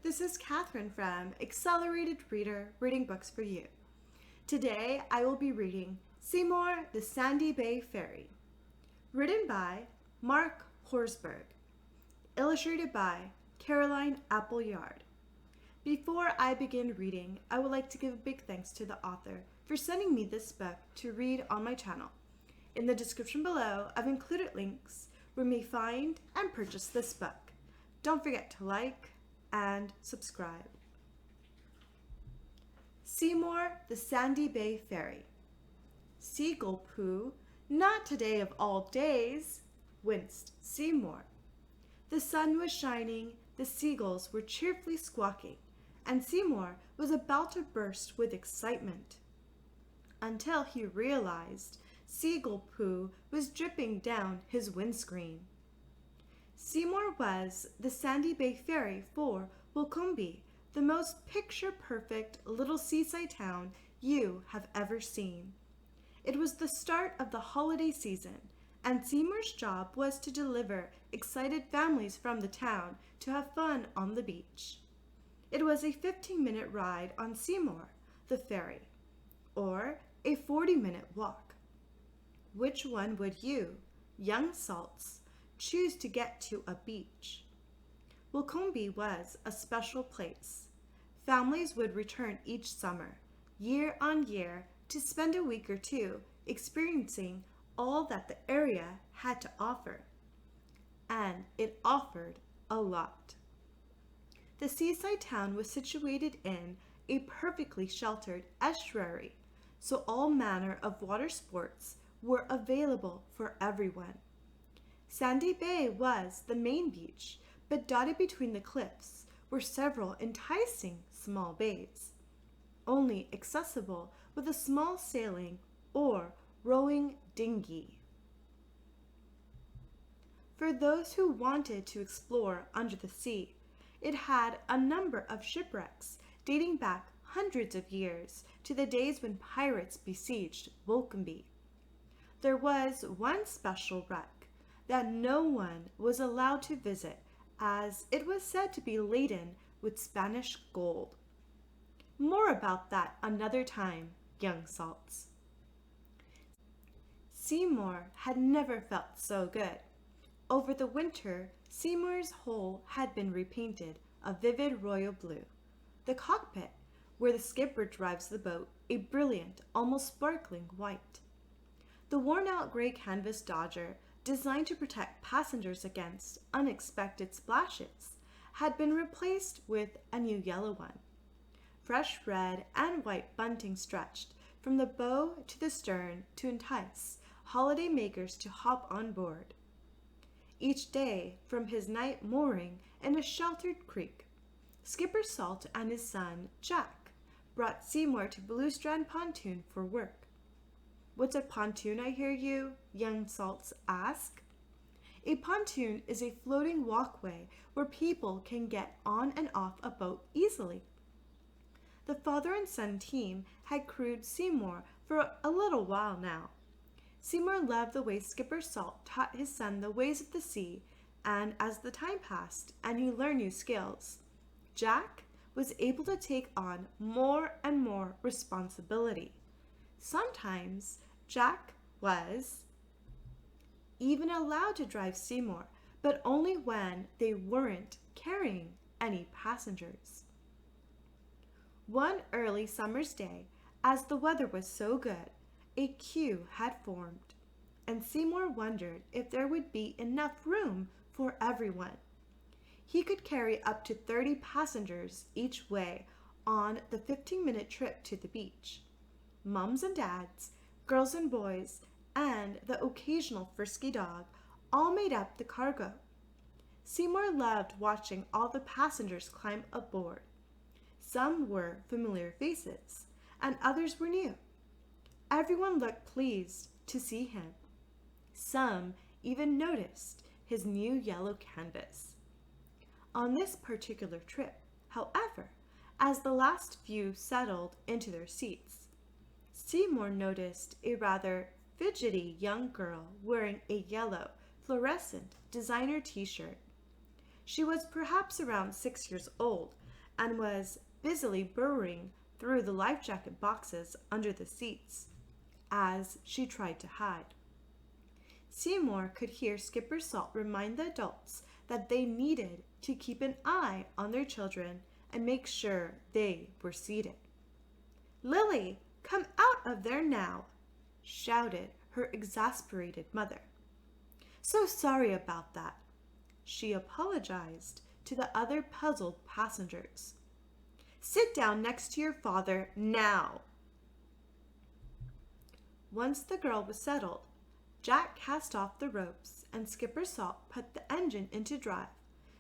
This is Catherine from Accelerated Reader Reading Books for You. Today I will be reading Seymour, the Sandy Bay Ferry, written by Mark Horsburgh, illustrated by Caroline Appleyard. Before I begin reading, I would like to give a big thanks to the author for sending me this book to read on my channel. In the description below, I've included links where you may find and purchase this book. Don't forget to like and subscribe. Seymour, the Sandy Bay Ferry. Seagull poo, not today of all days, winced Seymour. The sun was shining, the seagulls were cheerfully squawking, and Seymour was about to burst with excitement. Until he realized seagull poo was dripping down his windscreen. Seymour was the Sandy Bay Ferry for Walcombe Bay, the most picture-perfect little seaside town you have ever seen. It was the start of the holiday season, and Seymour's job was to deliver excited families from the town to have fun on the beach. It was a 15-minute ride on Seymour, the ferry, or a 40-minute walk. Which one would you, young salts, choose to get to a beach? Walcombe Bay was a special place. Families would return each summer, year on year, to spend a week or two experiencing all that the area had to offer. And it offered a lot. The seaside town was situated in a perfectly sheltered estuary, so all manner of water sports were available for everyone. Sandy Bay was the main beach, but dotted between the cliffs were several enticing small bays, only accessible with a small sailing or rowing dinghy. For those who wanted to explore under the sea, it had a number of shipwrecks dating back hundreds of years to the days when pirates besieged Walcombe Bay. There was one special wreck that no one was allowed to visit, as it was said to be laden with Spanish gold. More about that another time, young salts. Seymour had never felt so good. Over the winter, Seymour's hull had been repainted a vivid royal blue. The cockpit, where the skipper drives the boat, a brilliant, almost sparkling white. The worn-out gray canvas dodger, designed to protect passengers against unexpected splashes, had been replaced with a new yellow one. Fresh red and white bunting stretched from the bow to the stern to entice holiday makers to hop on board. Each day, from his night mooring in a sheltered creek, Skipper Salt and his son, Jack, brought Seymour to Blue Strand Pontoon for work. What's a pontoon, I hear you, young salts, ask? A pontoon is a floating walkway where people can get on and off a boat easily. The father and son team had crewed Seymour for a little while now. Seymour loved the way Skipper Salt taught his son the ways of the sea, and as the time passed and he learned new skills, Jack was able to take on more and more responsibility. Sometimes Jack was even allowed to drive Seymour, but only when they weren't carrying any passengers. One early summer's day, as the weather was so good, a queue had formed, and Seymour wondered if there would be enough room for everyone. He could carry up to 30 passengers each way on the 15-minute trip to the beach. Mums and dads, girls and boys, and the occasional frisky dog all made up the cargo. Seymour loved watching all the passengers climb aboard. Some were familiar faces, and others were new. Everyone looked pleased to see him. Some even noticed his new yellow canvas. On this particular trip, however, as the last few settled into their seats, Seymour noticed a rather fidgety young girl wearing a yellow, fluorescent designer t-shirt. She was perhaps around 6 years old, and was busily burrowing through the life jacket boxes under the seats as she tried to hide. Seymour could hear Skipper Salt remind the adults that they needed to keep an eye on their children and make sure they were seated. "Lily, come out of there now," shouted her exasperated mother. "So sorry about that," she apologized to the other puzzled passengers. "Sit down next to your father now." Once the girl was settled, Jack cast off the ropes and Skipper Salt put the engine into drive,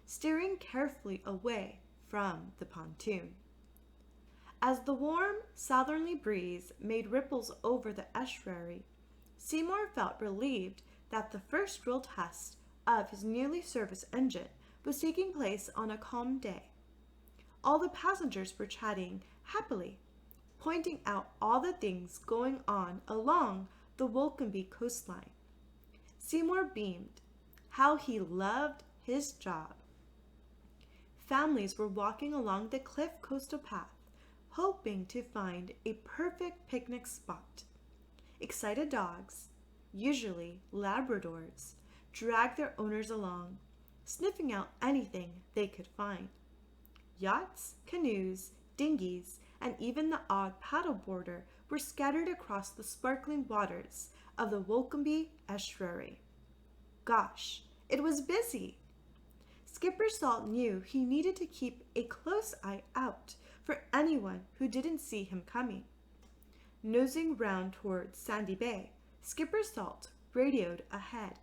steering carefully away from the pontoon. As the warm southerly breeze made ripples over the estuary, Seymour felt relieved that the first real test of his newly serviced engine was taking place on a calm day. All the passengers were chatting happily, pointing out all the things going on along the Walcombe Bay coastline. Seymour beamed. How he loved his job. Families were walking along the cliff coastal path, hoping to find a perfect picnic spot. Excited dogs, usually Labradors, dragged their owners along, sniffing out anything they could find. Yachts, canoes, dinghies, and even the odd paddleboarder were scattered across the sparkling waters of the Walcombe Bay estuary. Gosh, it was busy. Skipper Salt knew he needed to keep a close eye out for anyone who didn't see him coming. Nosing round towards Sandy Bay, Skipper Salt radioed ahead.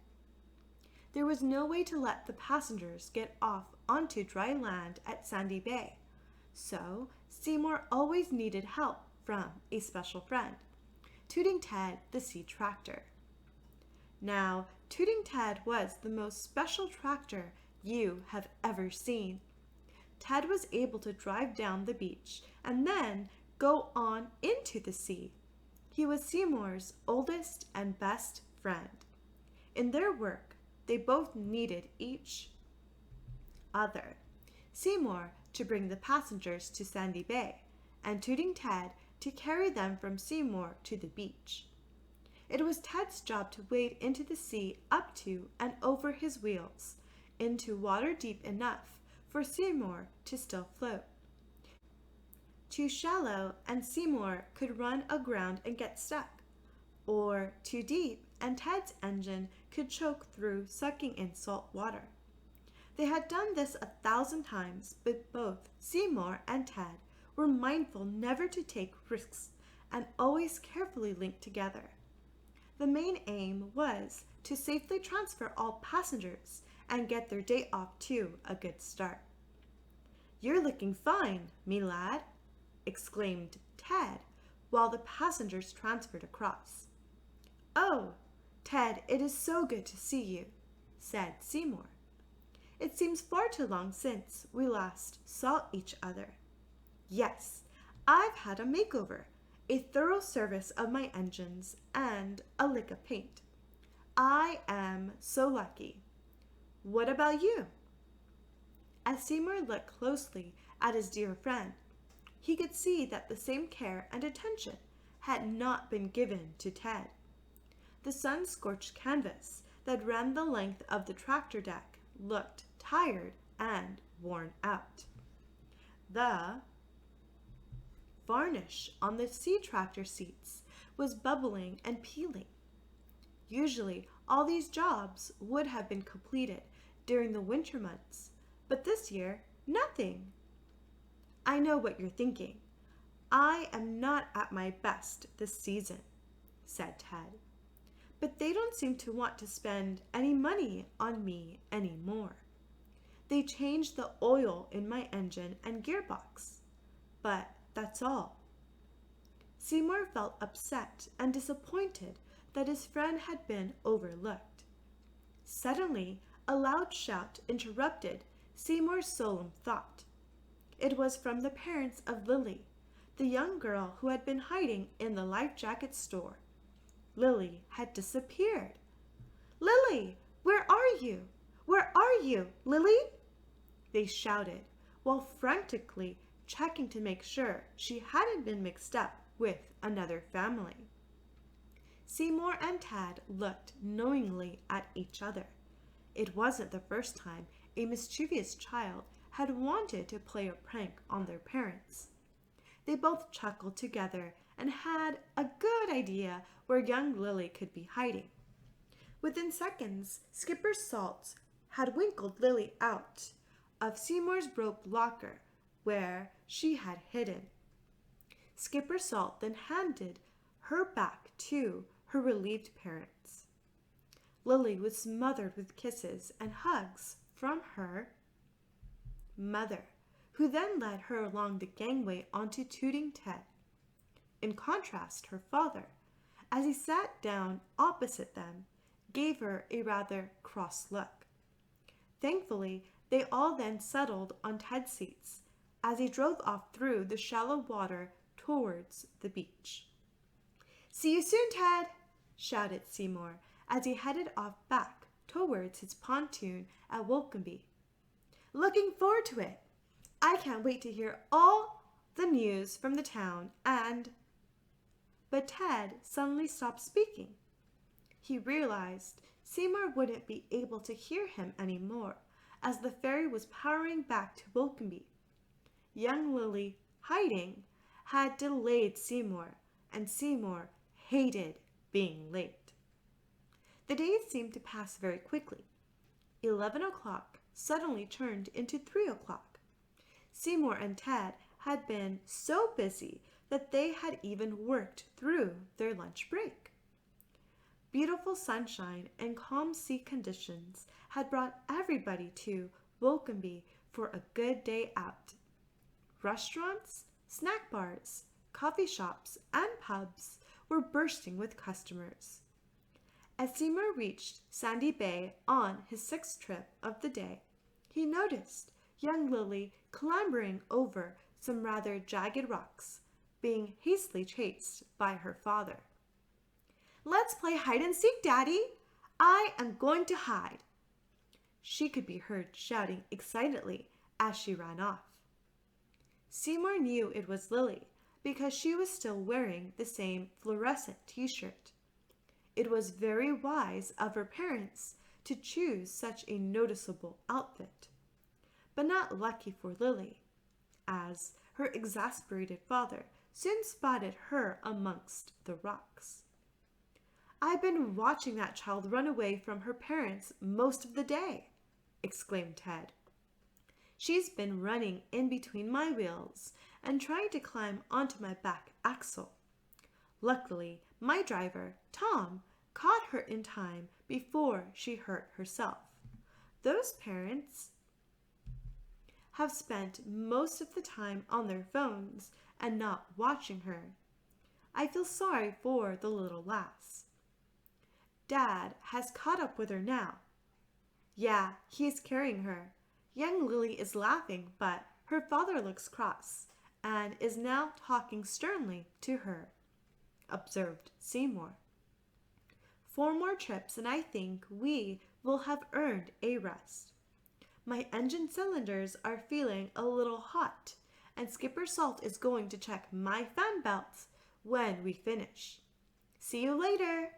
There was no way to let the passengers get off onto dry land at Sandy Bay, so Seymour always needed help from a special friend, Tooting Ted the sea tractor. Now, Tooting Ted was the most special tractor you have ever seen. Ted was able to drive down the beach and then go on into the sea. He was Seymour's oldest and best friend. In their work, they both needed each other. Seymour to bring the passengers to Sandy Bay, and Tooting Ted to carry them from Seymour to the beach. It was Ted's job to wade into the sea up to and over his wheels, into water deep enough for Seymour to still float. Too shallow and Seymour could run aground and get stuck, or too deep and Ted's engine could choke through sucking in salt water. They had done this 1,000 times, but both Seymour and Ted were mindful never to take risks and always carefully linked together. The main aim was to safely transfer all passengers and get their day off to a good start. "You're looking fine, me lad," exclaimed Ted while the passengers transferred across. "Oh, Ted, it is so good to see you," said Seymour. "It seems far too long since we last saw each other." "Yes, I've had a makeover, a thorough service of my engines, and a lick of paint. I am so lucky. What about you?" As Seymour looked closely at his dear friend, he could see that the same care and attention had not been given to Ted. The sun-scorched canvas that ran the length of the tractor deck looked tired and worn out. The varnish on the sea tractor seats was bubbling and peeling. Usually, all these jobs would have been completed during the winter months, but this year, nothing. "I know what you're thinking. I am not at my best this season," said Ted. "But they don't seem to want to spend any money on me anymore. They changed the oil in my engine and gearbox, but that's all." Seymour felt upset and disappointed that his friend had been overlooked. Suddenly, a loud shout interrupted Seymour's solemn thought. It was from the parents of Lily, the young girl who had been hiding in the life jacket store. Lily had disappeared. "Lily, where are you? Where are you, Lily?" they shouted, while frantically checking to make sure she hadn't been mixed up with another family. Seymour and Ted looked knowingly at each other. It wasn't the first time a mischievous child had wanted to play a prank on their parents. They both chuckled together and had a good idea where young Lily could be hiding. Within seconds, Skipper Salt had winkled Lily out of Seymour's rope locker where she had hidden. Skipper Salt then handed her back to her relieved parents. Lily was smothered with kisses and hugs from her mother, who then led her along the gangway onto Tooting Ted. In contrast, her father, as he sat down opposite them, gave her a rather cross look. Thankfully, they all then settled on Ted's seats as he drove off through the shallow water towards the beach. "See you soon, Ted," shouted Seymour as he headed off back towards his pontoon at Walcombe Bay. "Looking forward to it. I can't wait to hear all the news from the town and—" But Ted suddenly stopped speaking. He realized Seymour wouldn't be able to hear him anymore as the ferry was powering back to Walcombe Bay. Young Lily, hiding, had delayed Seymour, and Seymour hated being late. The days seemed to pass very quickly. 11 o'clock suddenly turned into 3 o'clock. Seymour and Ted had been so busy that they had even worked through their lunch break. Beautiful sunshine and calm sea conditions had brought everybody to Walcombe Bay for a good day out. Restaurants, snack bars, coffee shops, and pubs were bursting with customers. As Seymour reached Sandy Bay on his 6th trip of the day, he noticed young Lily clambering over some rather jagged rocks, being hastily chased by her father. "Let's play hide and seek, Daddy! I am going to hide!" She could be heard shouting excitedly as she ran off. Seymour knew it was Lily because she was still wearing the same fluorescent t-shirt. It was very wise of her parents to choose such a noticeable outfit, but not lucky for Lily, as her exasperated father soon spotted her amongst the rocks. "I've been watching that child run away from her parents most of the day," exclaimed Ted. "She's been running in between my wheels and trying to climb onto my back axle. Luckily, my driver, Tom, caught her in time before she hurt herself. Those parents have spent most of the time on their phones and not watching her. I feel sorry for the little lass. Dad has caught up with her now. Yeah, he is carrying her. Young Lily is laughing, but her father looks cross and is now talking sternly to her," observed Seymour. "4 more trips and I think we will have earned a rest. My engine cylinders are feeling a little hot, and Skipper Salt is going to check my fan belts when we finish. See you later."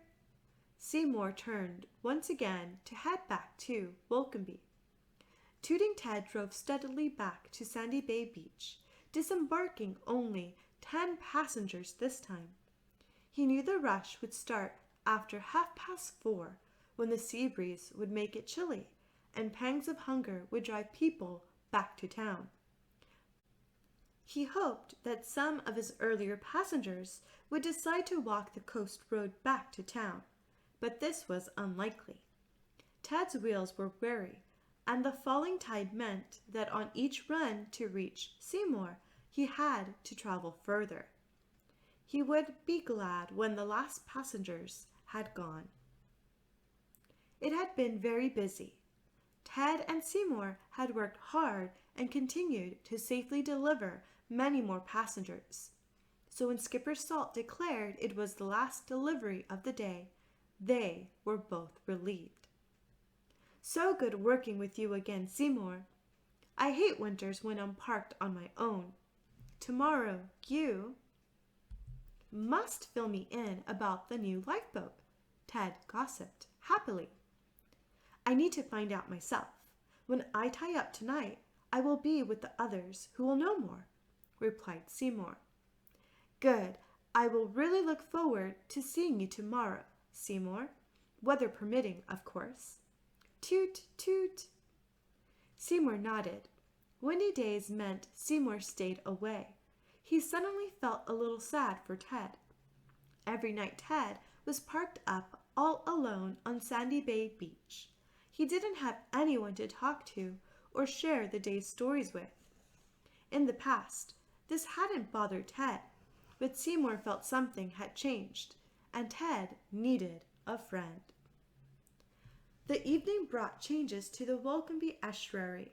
Seymour turned once again to head back to Walcombe Bay. Tooting Ted drove steadily back to Sandy Bay Beach, disembarking only 10 passengers this time. He knew the rush would start after 4:30, when the sea breeze would make it chilly, and pangs of hunger would drive people back to town. He hoped that some of his earlier passengers would decide to walk the coast road back to town, but this was unlikely. Ted's wheels were weary, and the falling tide meant that on each run to reach Seymour, he had to travel further. He would be glad when the last passengers had gone. It had been very busy. Ted and Seymour had worked hard and continued to safely deliver many more passengers. So when Skipper Salt declared it was the last delivery of the day, they were both relieved. "So good working with you again, Seymour. I hate winters when I'm parked on my own. Tomorrow, you must fill me in about the new lifeboat, Ted gossiped happily. I need to find out myself. When I tie up tonight, I will be with the others who will know more, replied Seymour. Good. I will really look forward to seeing you tomorrow, Seymour. Weather permitting, of course. Toot, toot. Seymour nodded. Windy days meant Seymour stayed away. He suddenly felt a little sad for Ted. Every night Ted was parked up all alone on Sandy Bay Beach. He didn't have anyone to talk to or share the day's stories with. In the past, this hadn't bothered Ted, but Seymour felt something had changed, and Ted needed a friend. The evening brought changes to the Walcombe Bay estuary.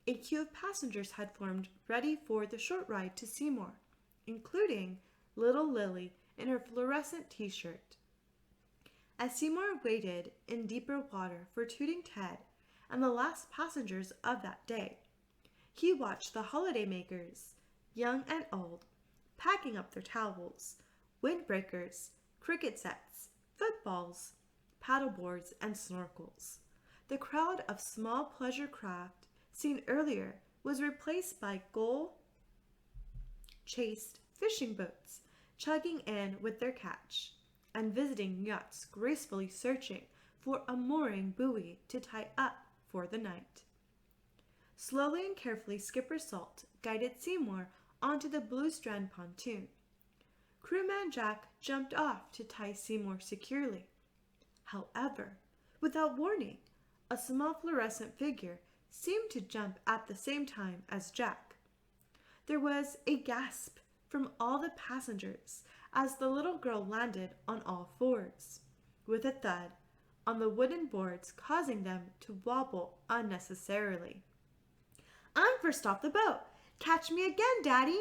A queue of passengers had formed ready for the short ride to Seymour, including little Lily in her fluorescent t-shirt. As Seymour waited in deeper water for Tooting Ted and the last passengers of that day, he watched the holidaymakers, young and old, packing up their towels, windbreakers, cricket sets, footballs, paddleboards, and snorkels. The crowd of small pleasure craft seen earlier was replaced by goal-chased fishing boats chugging in with their catch, and visiting yachts gracefully searching for a mooring buoy to tie up for the night. Slowly and carefully Skipper Salt guided Seymour onto the Blue Strand pontoon. Crewman Jack jumped off to tie Seymour securely. However, without warning, a small fluorescent figure seemed to jump at the same time as Jack. There was a gasp from all the passengers as the little girl landed on all fours, with a thud on the wooden boards, causing them to wobble unnecessarily. "I'm first off the boat. Catch me again, Daddy,"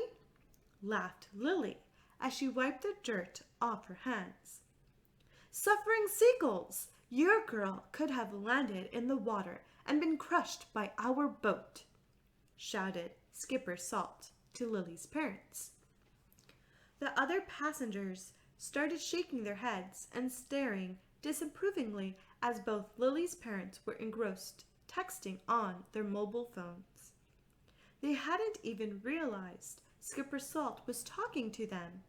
laughed Lily as she wiped the dirt off her hands. "Suffering seagulls! Your girl could have landed in the water and been crushed by our boat," shouted Skipper Salt to Lily's parents. The other passengers started shaking their heads and staring disapprovingly as both Lily's parents were engrossed texting on their mobile phones. They hadn't even realized Skipper Salt was talking to them.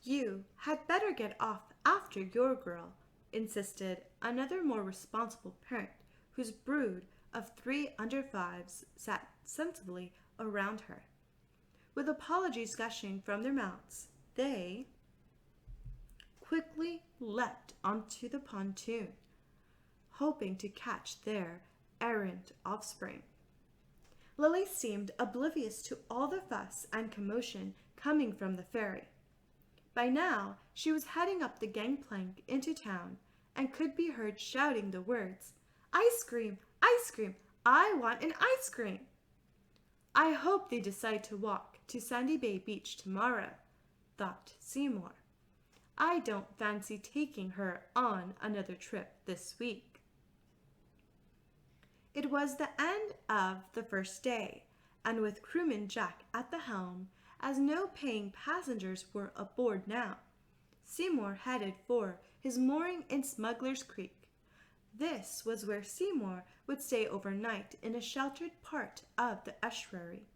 "You had better get off after your girl," insisted another more responsible parent whose brood of 3 under-5s sat sensibly around her. With apologies gushing from their mouths, they quickly leapt onto the pontoon, hoping to catch their errant offspring. Lily seemed oblivious to all the fuss and commotion coming from the ferry. By now, she was heading up the gangplank into town and could be heard shouting the words, "Ice cream! Ice cream! I want an ice cream!" "I hope they decide to walk to Sandy Bay Beach tomorrow," thought Seymour. "I don't fancy taking her on another trip this week." It was the end of the first day, and with crewman Jack at the helm, as no paying passengers were aboard now, Seymour headed for his mooring in Smuggler's Creek. This was where Seymour would stay overnight in a sheltered part of the estuary.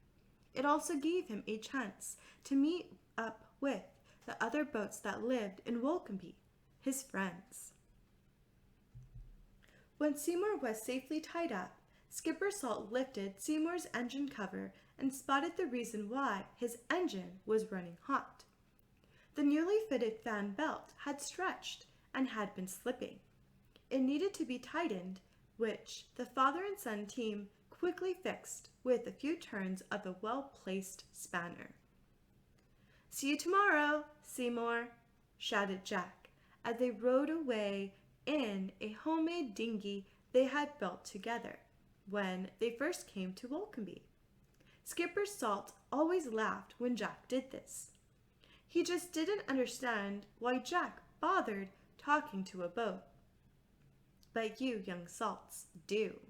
It also gave him a chance to meet up with the other boats that lived in Walcombe, his friends. When Seymour was safely tied up, Skipper Salt lifted Seymour's engine cover and spotted the reason why his engine was running hot. The newly fitted fan belt had stretched and had been slipping. It needed to be tightened, which the father and son team quickly fixed with a few turns of a well-placed spanner. "See you tomorrow, Seymour," shouted Jack as they rowed away in a homemade dinghy they had built together when they first came to Walcombe. Skipper Salt always laughed when Jack did this. He just didn't understand why Jack bothered talking to a boat. But you young salts do.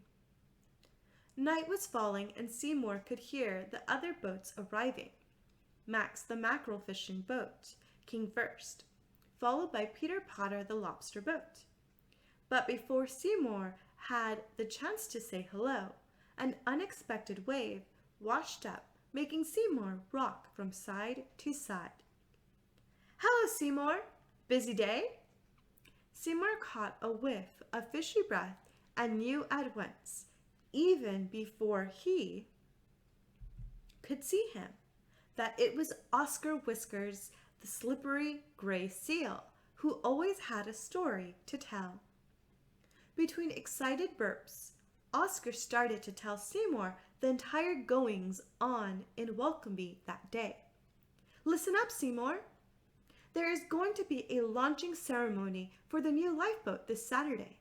Night was falling and Seymour could hear the other boats arriving. Max the mackerel fishing boat came first, followed by Peter Potter the lobster boat. But before Seymour had the chance to say hello, an unexpected wave washed up, making Seymour rock from side to side. "Hello, Seymour! Busy day?" Seymour caught a whiff of fishy breath and knew at once, even before he could see him, that it was Oscar Whiskers, the slippery gray seal, who always had a story to tell. Between excited burps, Oscar started to tell Seymour the entire goings on in Walcombe Bay that day. "Listen up, Seymour. There is going to be a launching ceremony for the new lifeboat this Saturday.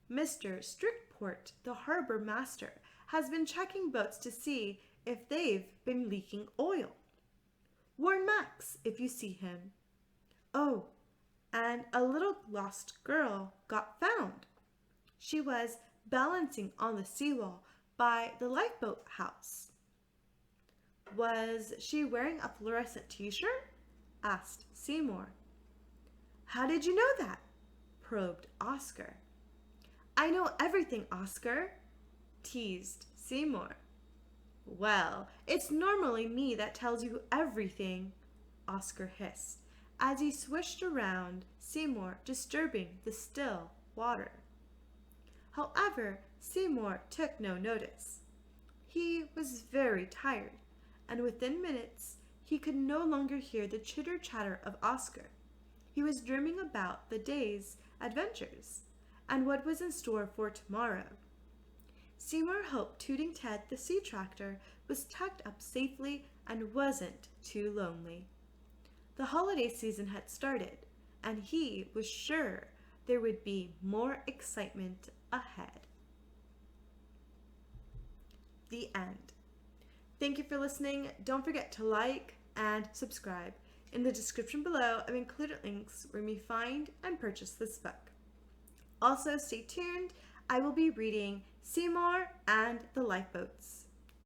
Mr. Strickport, the harbour master, has been checking boats to see if they've been leaking oil. Warn Max if you see him. Oh, and a little lost girl got found. She was balancing on the seawall by the lifeboat house." "Was she wearing a fluorescent t-shirt?" asked Seymour. "How did you know that?" probed Oscar. "I know everything, Oscar," teased Seymour. "Well, it's normally me that tells you everything," Oscar hissed, as he swished around Seymour, disturbing the still water. However, Seymour took no notice. He was very tired, and within minutes he could no longer hear the chitter-chatter of Oscar. He was dreaming about the day's adventures and what was in store for tomorrow. Seymour hoped Tooting Ted the sea tractor was tucked up safely and wasn't too lonely. The holiday season had started, and he was sure there would be more excitement ahead. The end. Thank you for listening. Don't forget to like and subscribe. In the description below, I've included links where you may find and purchase this book. Also, stay tuned. I will be reading Seymour and the Lifeboats.